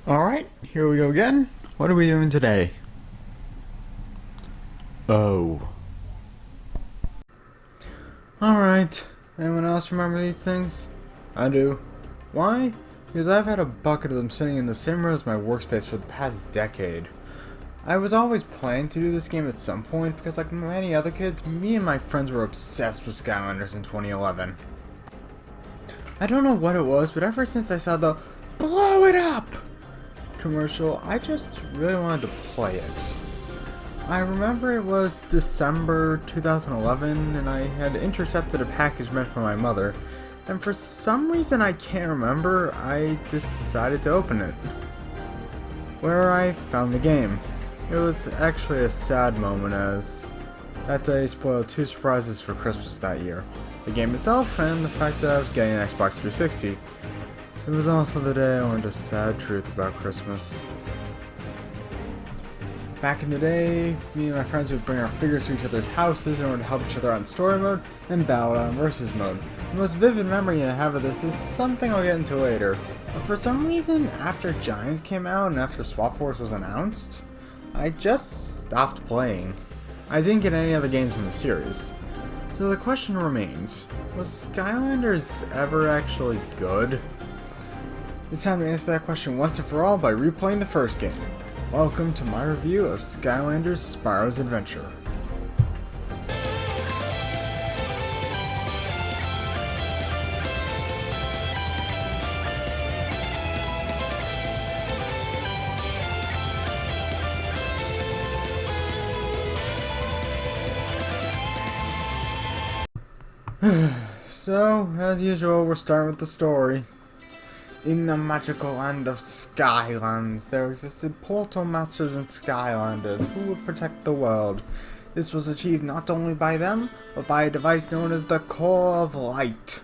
Alright, here we go again. What are we doing today? Oh. Alright, anyone else remember these things? I do. Why? Because I've had a bucket of them sitting in the same room as my workspace for the past decade. I was always planning to do this game at some point because, like many other kids, me and my friends were obsessed with Skylanders in 2011. I don't know what it was, but ever since I saw the "blow it up" commercial, I just really wanted to play it. I remember it was December 2011 and I had intercepted a package meant for my mother, and for some reason I can't remember, I decided to open it, where I found the game. It was actually a sad moment as that day spoiled two surprises for Christmas that year: the game itself and the fact that I was getting an Xbox 360. It was also the day I learned a sad truth about Christmas. Back in the day, me and my friends would bring our figures to each other's houses in order to help each other out in story mode and battle out in versus mode. The most vivid memory I have of this is something I'll get into later. But for some reason, after Giants came out and after Swap Force was announced, I just stopped playing. I didn't get any other games in the series. So the question remains, was Skylanders ever actually good? It's time to answer that question once and for all by replaying the first game. Welcome to my review of Skylanders Spyro's Adventure. So, as usual, we're starting with the story. In the magical land of Skylands, there existed portal masters and Skylanders who would protect the world. This was achieved not only by them, but by a device known as the Core of Light,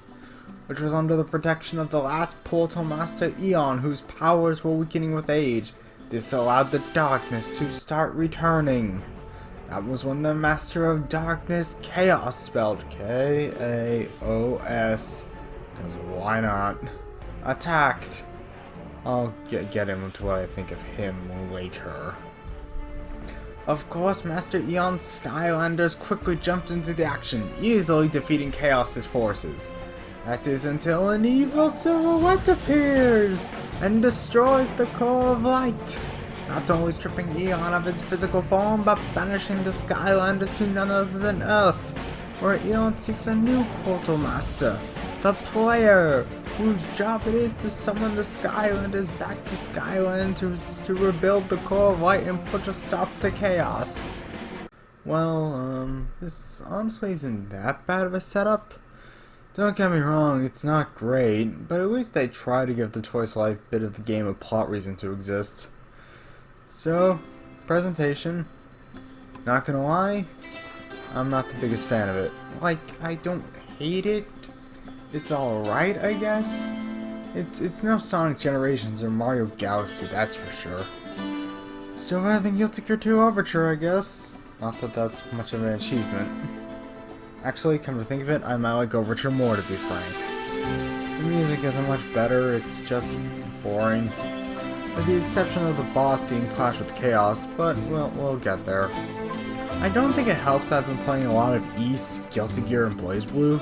which was under the protection of the last portal master, Eon, whose powers were weakening with age. This allowed the darkness to start returning. That was when the Master of Darkness, Chaos, spelled K-A-O-S, because why not, attacked. I'll get into what I think of him later. Of course, Master Eon's Skylanders quickly jumped into the action, easily defeating Chaos's forces. That is until an evil silhouette appears and destroys the Core of Light, not only stripping Eon of his physical form, but banishing the Skylanders to none other than Earth, where Eon seeks a new portal master, the player, whose job it is to summon the Skylanders back to Skyland to rebuild the Core of Light and put a stop to chaos. Well, this honestly isn't that bad of a setup. Don't get me wrong, it's not great, but at least they try to give the Toys Life bit of the game a plot reason to exist. So, presentation. Not gonna lie, I'm not the biggest fan of it. Like, I don't hate it. It's alright, I guess. It's no Sonic Generations or Mario Galaxy, that's for sure. Still better than Guilty Gear 2 Overture, I guess. Not that that's much of an achievement. Actually, come to think of it, I might like Overture more, to be frank. The music isn't much better, it's just boring. With the exception of the boss being Clash with Chaos, but we'll get there. I don't think it helps that I've been playing a lot of East, Guilty Gear, and BlazBlue,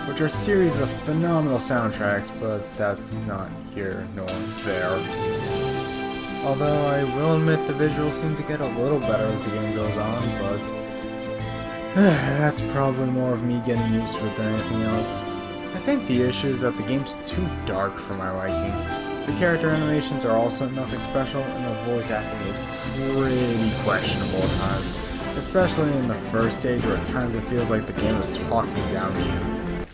which are series with phenomenal soundtracks, but that's not here nor there. Although I will admit the visuals seem to get a little better as the game goes on, but that's probably more of me getting used to it than anything else. I think the issue is that the game's too dark for my liking. The character animations are also nothing special, and the voice acting is pretty questionable at times, especially in the first stage where at times it feels like the game is talking down to you.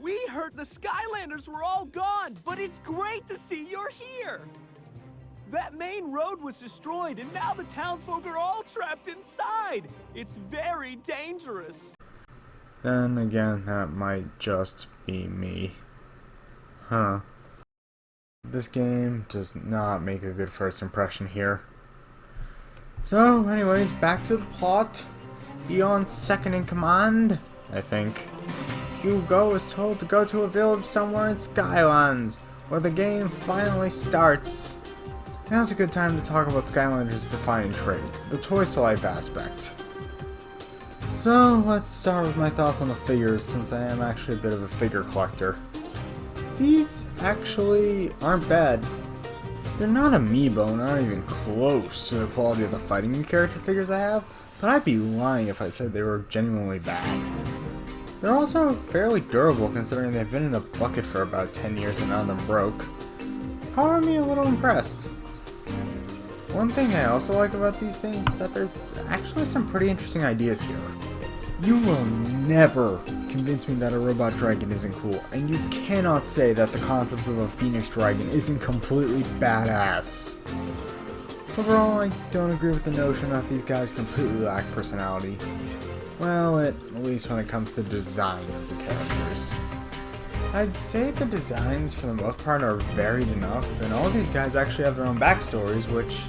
We heard the Skylanders were all gone, but it's great to see you're here! That main road was destroyed, and now the townsfolk are all trapped inside! It's very dangerous! Then again, that might just be me. Huh. This game does not make a good first impression here. So, anyways, back to the plot. Eon's second in command, I think. Hugo is told to go to a village somewhere in Skylands, where the game finally starts. Now's a good time to talk about Skylanders' defining trait, the Toys to Life aspect. So, let's start with my thoughts on the figures, since I am actually a bit of a figure collector. These actually aren't bad. They're not amiibo, not even close to the quality of the fighting character figures I have, but I'd be lying if I said they were genuinely bad. They're also fairly durable considering they've been in a bucket for about 10 years and none of them broke. Calling me a little impressed. One thing I also like about these things is that there's actually some pretty interesting ideas here. You will never convince me that a robot dragon isn't cool, and you cannot say that the concept of a phoenix dragon isn't completely badass. Overall, I don't agree with the notion that these guys completely lack personality. Well, at least when it comes to design of the characters. I'd say the designs for the most part are varied enough, and all these guys actually have their own backstories, which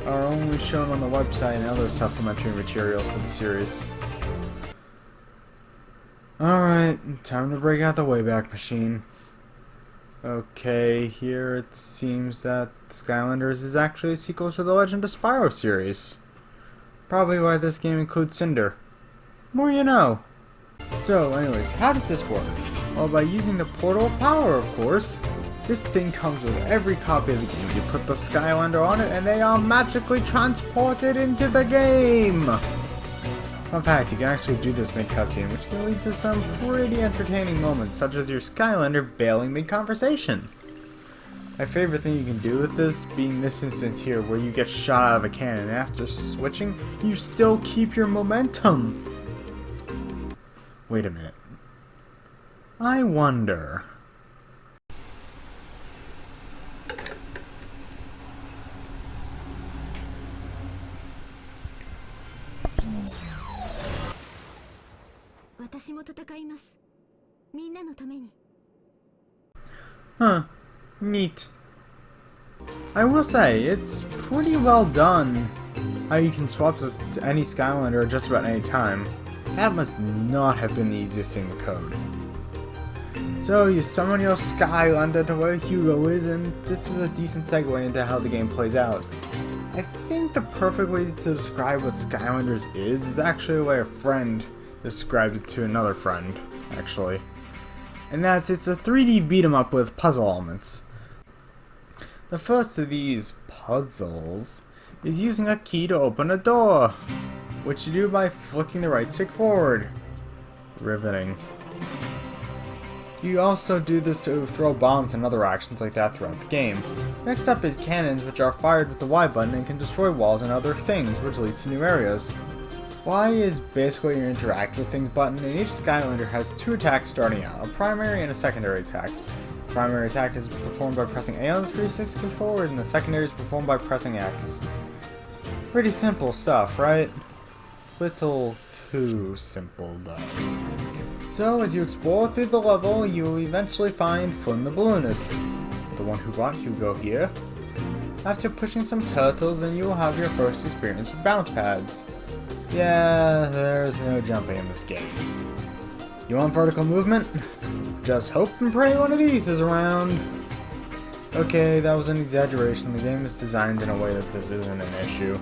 are only shown on the website and other supplementary materials for the series. Alright, time to break out the Wayback Machine. Okay, here it seems that Skylanders is actually a sequel to the Legend of Spyro series. Probably why this game includes Cinder. More you know. So, anyways, how does this work? Well, by using the Portal of Power, of course. This thing comes with every copy of the game. You put the Skylander on it and they are magically transported into the game! Fun fact, you can actually do this mid-cutscene, which can lead to some pretty entertaining moments, such as your Skylander bailing mid-conversation. My favorite thing you can do with this being this instance here, where you get shot out of a cannon and after switching, you still keep your momentum! Wait a minute. I wonder... Huh. Neat. I will say, it's pretty well done how you can swap to any Skylander at just about any time. That must not have been the easiest thing to code. So, you summon your Skylander to where Hugo is, and this is a decent segue into how the game plays out. I think the perfect way to describe what Skylanders is actually the way a friend described it to another friend, actually. And that's, it's a 3D beat 'em up with puzzle elements. The first of these puzzles is using a key to open a door, which you do by flicking the right stick forward. Riveting. You also do this to throw bombs and other actions like that throughout the game. Next up is cannons, which are fired with the Y button and can destroy walls and other things, which leads to new areas. Y is basically your interact with things button, and each Skylander has two attacks starting out, a primary and a secondary attack. The primary attack is performed by pressing A on the 360 controller, and the secondary is performed by pressing X. Pretty simple stuff, right? Little too simple, though. So, as you explore through the level, you will eventually find Flynn the Balloonist, the one who brought Hugo here. After pushing some turtles, then you will have your first experience with bounce pads. Yeah, there's no jumping in this game. You want vertical movement? Just hope and pray one of these is around. Okay, that was an exaggeration. The game is designed in a way that this isn't an issue.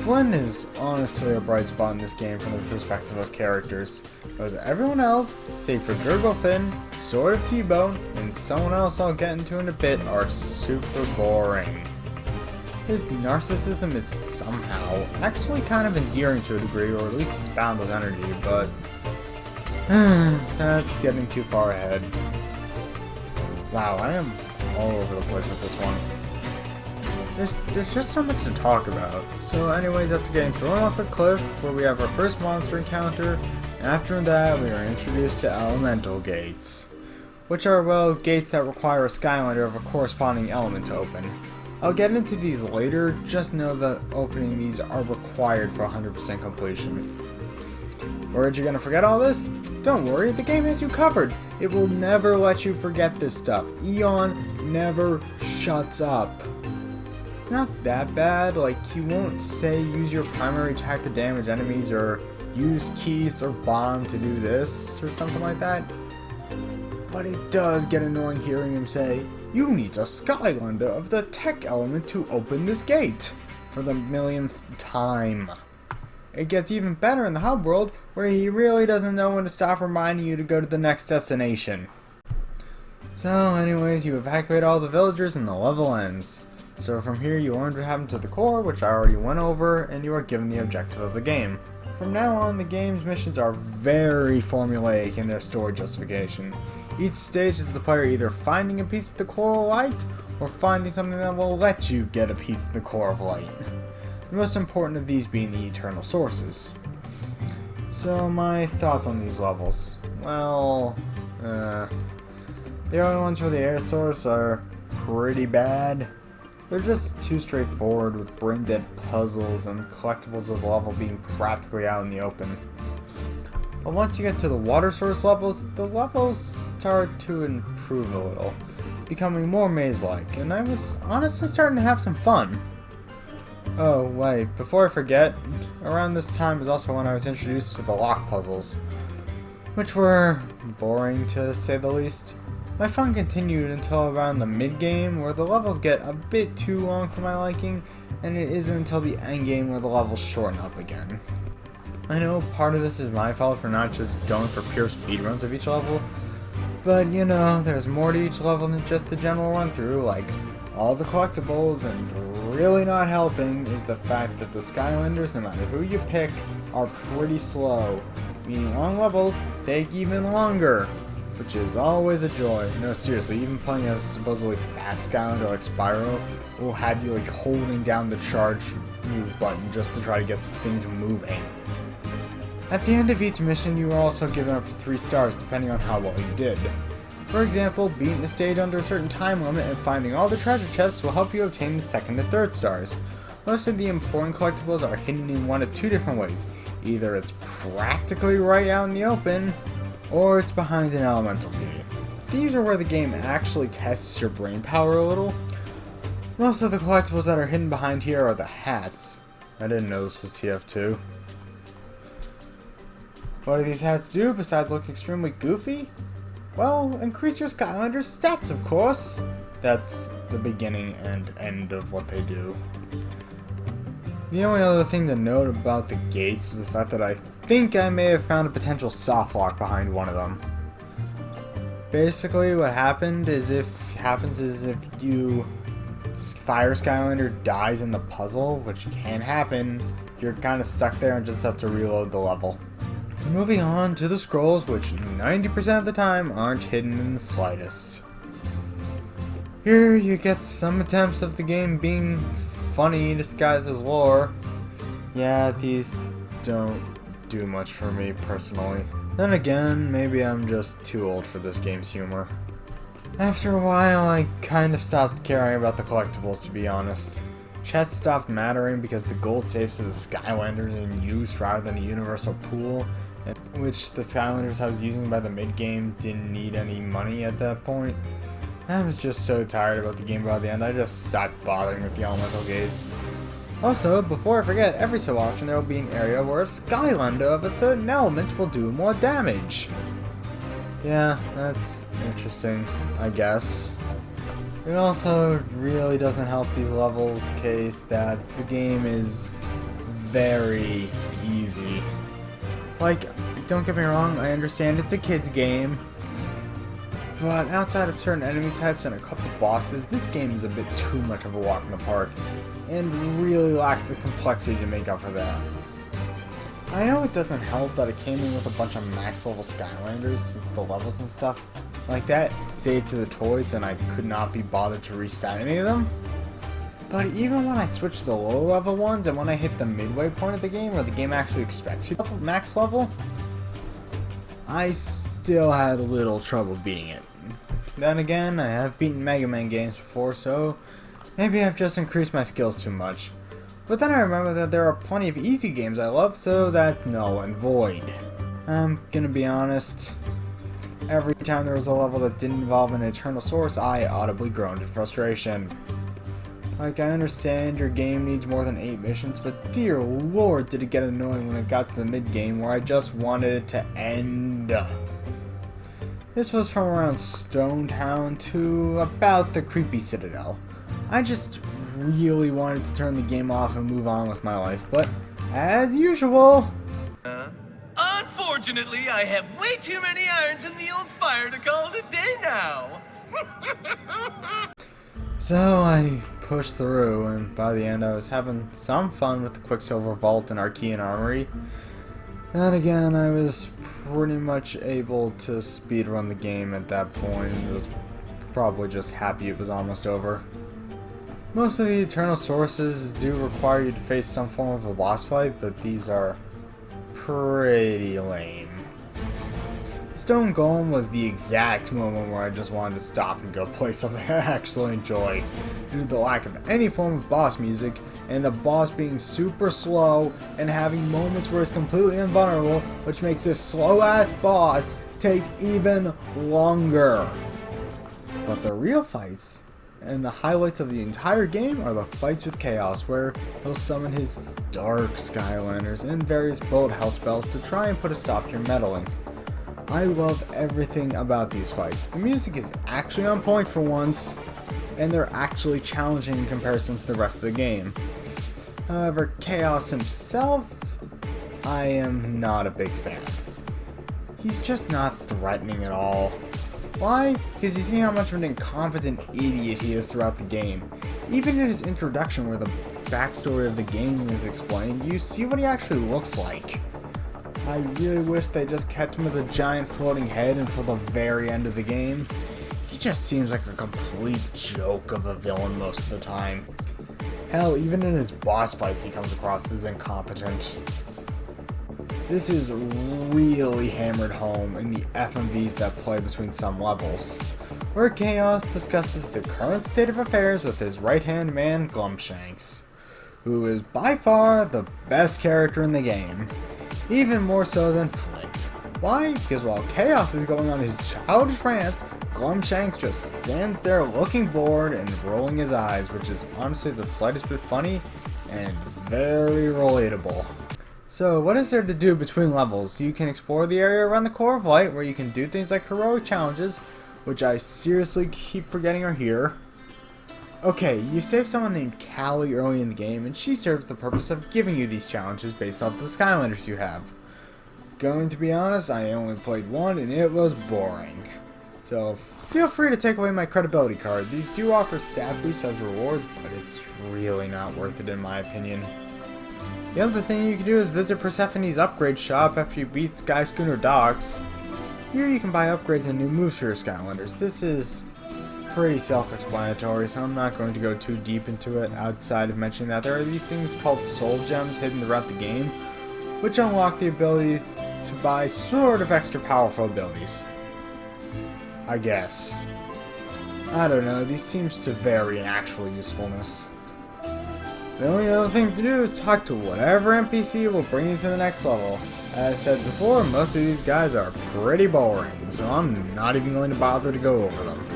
Flynn is honestly a bright spot in this game from the perspective of characters, because everyone else, save for Gurgle Finn, Sword of T-Bone, and someone else I'll get into in a bit, are super boring. His narcissism is somehow actually kind of endearing to a degree, or at least it's bound with energy, but that's getting too far ahead. Wow, I am all over the place with this one. There's just so much to talk about. So anyways, after getting thrown off a cliff, where we have our first monster encounter, and after that we are introduced to elemental gates, which are, well, gates that require a Skylander of a corresponding element to open. I'll get into these later, just know that opening these are required for 100% completion. Worried you're gonna forget all this? Don't worry, the game has you covered. It will never let you forget this stuff. Eon never shuts up. It's not that bad, like he won't say use your primary attack to damage enemies or use keys or bomb to do this or something like that. But it does get annoying hearing him say, "You need a Skylander of the tech element to open this gate," for the millionth time. It gets even better in the hub world, where he really doesn't know when to stop reminding you to go to the next destination. So anyways, you evacuate all the villagers and the level ends. So from here you learn what happened to the core, which I already went over, and you are given the objective of the game. From now on, the game's missions are very formulaic in their story justification. Each stage is the player either finding a piece of the core of light, or finding something that will let you get a piece of the core of light. The most important of these being the eternal sources. So my thoughts on these levels. Well, the only ones for the air source are pretty bad. They're just too straightforward, with brain-dead puzzles and collectibles of the level being practically out in the open. But once you get to the water source levels, the levels start to improve a little, becoming more maze-like, and I was honestly starting to have some fun. Oh wait, before I forget, around this time is also when I was introduced to the lock puzzles, which were boring to say the least. My fun continued until around the mid-game, where the levels get a bit too long for my liking, and it isn't until the end-game where the levels shorten up again. I know part of this is my fault for not just going for pure speedruns of each level, but you know, there's more to each level than just the general run-through, like all the collectibles, and really not helping is the fact that the Skylanders, no matter who you pick, are pretty slow, meaning long levels take even longer. Which is always a joy. No, seriously, even playing as a supposedly fast Skylander like Spyro will have you like holding down the charge move button just to try to get things moving. At the end of each mission, you are also given up to 3 stars depending on how well you did. For example, beating the stage under a certain time limit and finding all the treasure chests will help you obtain the 2nd and 3rd stars. Most of the important collectibles are hidden in one of 2 different ways. Either it's practically right out in the open, or it's behind an elemental gate. These are where the game actually tests your brain power a little. Most of the collectibles that are hidden behind here are the hats. I didn't know this was TF2. What do these hats do besides look extremely goofy? Well, increase your Skylanders stats, of course. That's the beginning and end of what they do. The only other thing to note about the gates is the fact that I think I may have found a potential soft lock behind one of them. Basically, what happened is if you fire Skylander dies in the puzzle, which can happen, you're kind of stuck there and just have to reload the level. Moving on to the scrolls, which 90% of the time aren't hidden in the slightest. Here you get some attempts of the game being funny disguised as lore. Yeah, these don't do much for me personally. Then again, maybe I'm just too old for this game's humor. After a while, I kind of stopped caring about the collectibles, to be honest. Chests stopped mattering because the gold safes of the Skylanders in use rather than a universal pool, which the Skylanders I was using by the mid-game didn't need any money at that point. I was just so tired about the game by the end, I just stopped bothering with the elemental gates. Also, before I forget, every so often there will be an area where a Skylander of a certain element will do more damage. Yeah, that's interesting, I guess. It also really doesn't help these levels case that the game is very easy. Like, don't get me wrong, I understand it's a kid's game, but outside of certain enemy types and a couple bosses, this game is a bit too much of a walk in the park, and really lacks the complexity to make up for that. I know it doesn't help that it came in with a bunch of max level Skylanders, since the levels and stuff like that saved to the toys and I could not be bothered to restart any of them. But even when I switched to the lower level ones and when I hit the midway point of the game where the game actually expects you to max level, I still had a little trouble beating it. Then again, I have beaten Mega Man games before, so maybe I've just increased my skills too much. But then I remember that there are plenty of easy games I love, so that's null and void. I'm gonna be honest, every time there was a level that didn't involve an eternal source, I audibly groaned in frustration. Like, I understand your game needs more than 8 missions, but dear lord did it get annoying when it got to the mid-game where I just wanted it to end. This was from around Stone Town to about the creepy Citadel. I just really wanted to turn the game off and move on with my life, but as usual... Unfortunately, I have way too many irons in the old fire to call it a day now. So I pushed through, and by the end I was having some fun with the Quicksilver Vault and Archean Armory. Then again, I was pretty much able to speedrun the game at that point. I was probably just happy it was almost over. Most of the Eternal Sources do require you to face some form of a boss fight, but these are pretty lame. Stone Golem was the exact moment where I just wanted to stop and go play something I actually enjoy, due to the lack of any form of boss music, and the boss being super slow and having moments where it's completely invulnerable, which makes this slow-ass boss take even longer. But the real fights, and the highlights of the entire game, are the fights with Chaos, where he'll summon his dark Skylanders and various bullet hell spells to try and put a stop to your meddling. I love everything about these fights. The music is actually on point for once, and they're actually challenging in comparison to the rest of the game. However, Chaos himself, I am not a big fan. He's just not threatening at all. Why? Because you see how much of an incompetent idiot he is throughout the game. Even in his introduction, where the backstory of the game is explained, you see what he actually looks like. I really wish they just kept him as a giant floating head until the very end of the game. He just seems like a complete joke of a villain most of the time. Hell, even in his boss fights he comes across as incompetent. This is really hammered home in the FMVs that play between some levels, where Chaos discusses the current state of affairs with his right-hand man, Glumshanks, who is by far the best character in the game. Even more so than Flip. Why? Because while Chaos is going on his childish rants, Glumshanks just stands there looking bored and rolling his eyes, which is honestly the slightest bit funny and very relatable. So what is there to do between levels? You can explore the area around the Core of Light, where you can do things like heroic challenges, which I seriously keep forgetting are here. Okay, you save someone named Callie early in the game, and she serves the purpose of giving you these challenges based off the Skylanders you have. Going to be honest, I only played one, and it was boring. So feel free to take away my credibility card. These do offer stat boosts as rewards, but it's really not worth it in my opinion. The other thing you can do is visit Persephone's upgrade shop after you beat Sky Schooner Docks. Here you can buy upgrades and new moves for your Skylanders. This is pretty self-explanatory, so I'm not going to go too deep into it outside of mentioning that there are these things called soul gems hidden throughout the game, which unlock the ability to buy sort of extra powerful abilities. I guess. I don't know, these seems to vary in actual usefulness. The only other thing to do is talk to whatever NPC will bring you to the next level. As I said before, most of these guys are pretty boring, so I'm not even going to bother to go over them.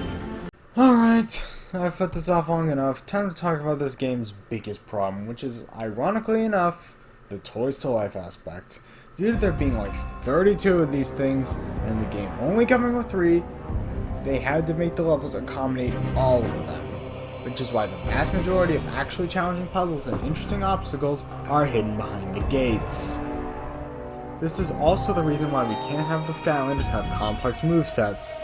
Alright, I've put this off long enough. Time to talk about this game's biggest problem, which is, ironically enough, the Toys to Life aspect. Due to there being like 32 of these things, and the game only coming with 3, they had to make the levels accommodate all of them. Which is why the vast majority of actually challenging puzzles and interesting obstacles are hidden behind the gates. This is also the reason why we can't have the Skylanders have complex movesets.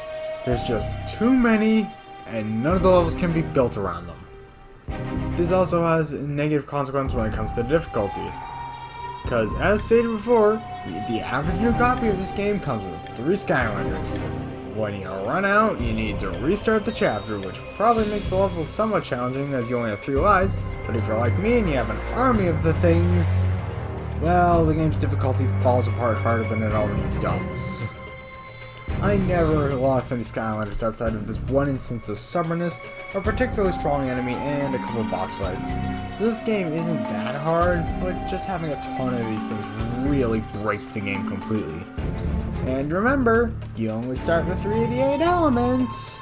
There's just too many, and none of the levels can be built around them. This also has a negative consequence when it comes to difficulty. Because, as stated before, the average new copy of this game comes with 3 Skylanders. When you run out, you need to restart the chapter, which probably makes the levels somewhat challenging as you only have 3 lives, but if you're like me and you have an army of the things, well, the game's difficulty falls apart harder than it already does. I never lost any Skylanders outside of this one instance of stubbornness, a particularly strong enemy, and a couple boss fights. This game isn't that hard, but just having a ton of these things really breaks the game completely. And remember, you only start with 3 of the 8 elements.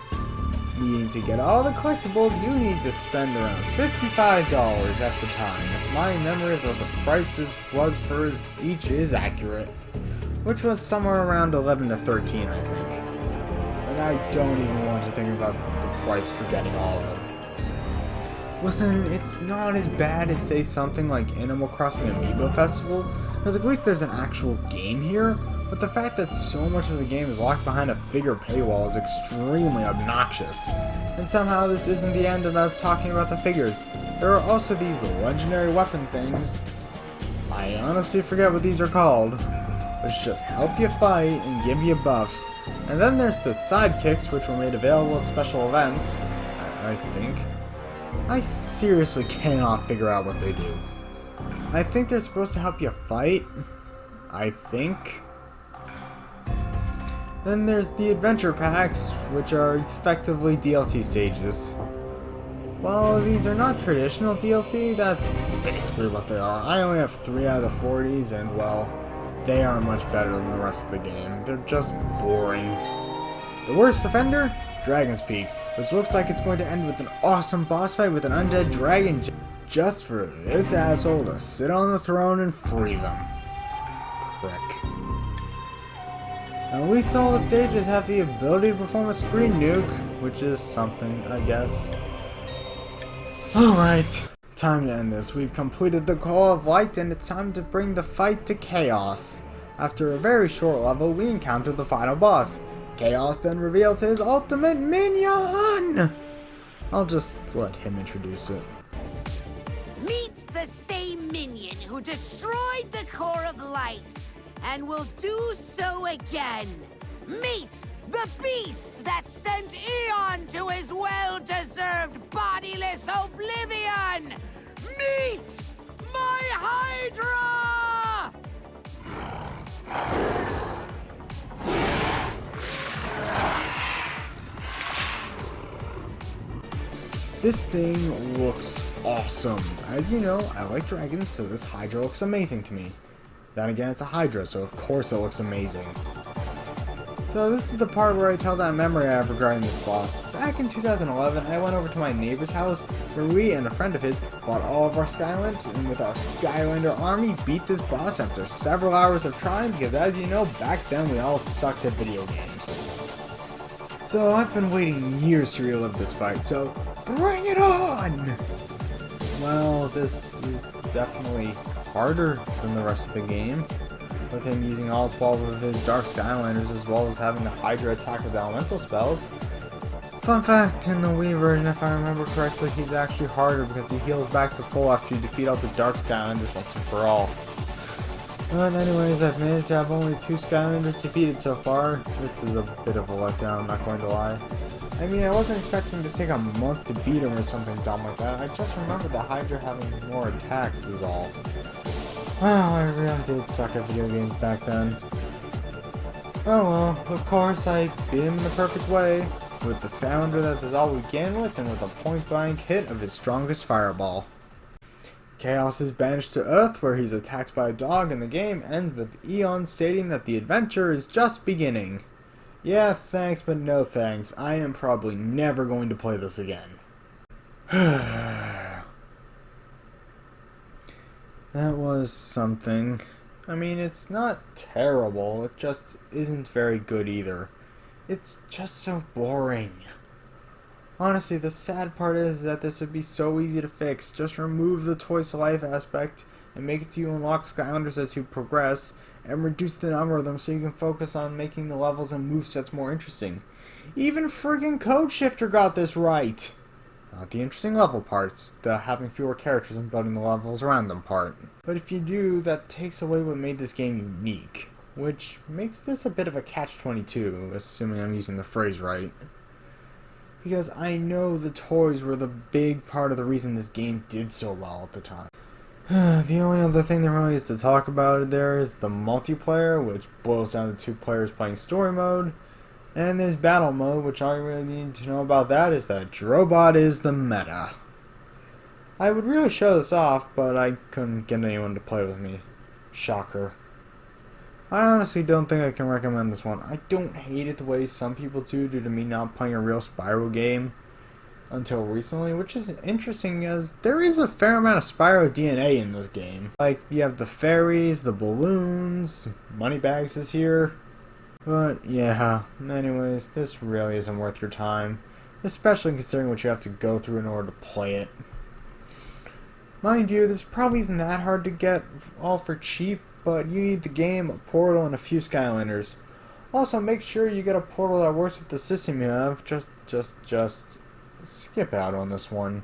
Meaning to get all the collectibles, you need to spend around $55 at the time, if my memory of what the prices was for each is accurate. Which was somewhere around 11 to 13, I think. I don't even want to think about the price for getting all of them. Listen, it's not as bad as, say, something like Animal Crossing Amiibo Festival, because at least there's an actual game here, but the fact that so much of the game is locked behind a figure paywall is extremely obnoxious. And somehow this isn't the end of talking about the figures. There are also these legendary weapon things. I honestly forget what these are called, which just help you fight and give you buffs. And then there's the sidekicks, which were made available at special events, I think. I seriously cannot figure out what they do. I think they're supposed to help you fight. I think. Then there's the adventure packs, which are effectively DLC stages. Well, these are not traditional DLC, that's basically what they are. I only have 3 out of the 40s, and well, they aren't much better than the rest of the game. They're just boring. The worst offender? Dragon's Peak, which looks like it's going to end with an awesome boss fight with an undead dragon just for this asshole to sit on the throne and freeze him. Prick. At least all the stages have the ability to perform a screen nuke, which is something, I guess. Alright, time to end this. We've completed the Call of Light, and it's time to bring the fight to Chaos. After a very short level, we encounter the final boss. Chaos then reveals his ultimate minion! I'll just let him introduce it. Meet the same minion who destroyed the Core of Light, and will do so again. Meet the beast that sent Eon to his well-deserved bodiless oblivion! Meet my Hydra! This thing looks awesome. As you know, I like dragons, so this Hydra looks amazing to me. Then again, it's a Hydra, so of course it looks amazing. So this is the part where I tell that memory I have regarding this boss. Back in 2011, I went over to my neighbor's house, where we and a friend of his bought all of our Skylanders, and with our Skylander army, beat this boss after several hours of trying, because as you know, back then we all sucked at video games. So I've been waiting years to relive this fight, so bring it on! Well, this is definitely harder than the rest of the game, with him using all 12 of his Dark Skylanders as well as having the Hydra attack with elemental spells. Fun fact, in the Wii version, if I remember correctly, he's actually harder because he heals back to full after you defeat all the Dark Skylanders once and for all. But anyways, I've managed to have only 2 Skylanders defeated so far. This is a bit of a letdown, I'm not going to lie. I mean, I wasn't expecting to take a month to beat him or something dumb like that. I just remembered the Hydra having more attacks is all. Well, I really did suck at video games back then. Oh well, of course I beat him in the perfect way, with the Skylander that is all we began with, and with a point-blank hit of his strongest fireball. Chaos is banished to Earth, where he's attacked by a dog, and the game ends with Eon stating that the adventure is just beginning. Yeah, thanks, but no thanks. I am probably never going to play this again. That was something. I mean, it's not terrible, it just isn't very good either. It's just so boring. Honestly, the sad part is that this would be so easy to fix. Just remove the Toys to Life aspect and make it so you unlock Skylanders as you progress, and reduce the number of them so you can focus on making the levels and movesets more interesting. Even friggin' Code Shifter got this right! Not the interesting level parts, the having fewer characters and building the levels around them part. But if you do, that takes away what made this game unique, which makes this a bit of a catch-22, assuming I'm using the phrase right. Because I know the toys were the big part of the reason this game did so well at the time. The only other thing there really is to talk about there is the multiplayer, which boils down to 2 players playing story mode. And there's battle mode, which all you really need to know about that is that Drobot is the meta. I would really show this off, but I couldn't get anyone to play with me. Shocker. I honestly don't think I can recommend this one. I don't hate it the way some people do due to me not playing a real Spyro game until recently, which is interesting as there is a fair amount of Spyro DNA in this game. Like, you have the fairies, the balloons, Moneybags is here. But yeah, anyways, this really isn't worth your time, especially considering what you have to go through in order to play it. Mind you, this probably isn't that hard to get all for cheap, but you need the game, a portal, and a few Skylanders. Also, make sure you get a portal that works with the system you have. Just skip out on this one.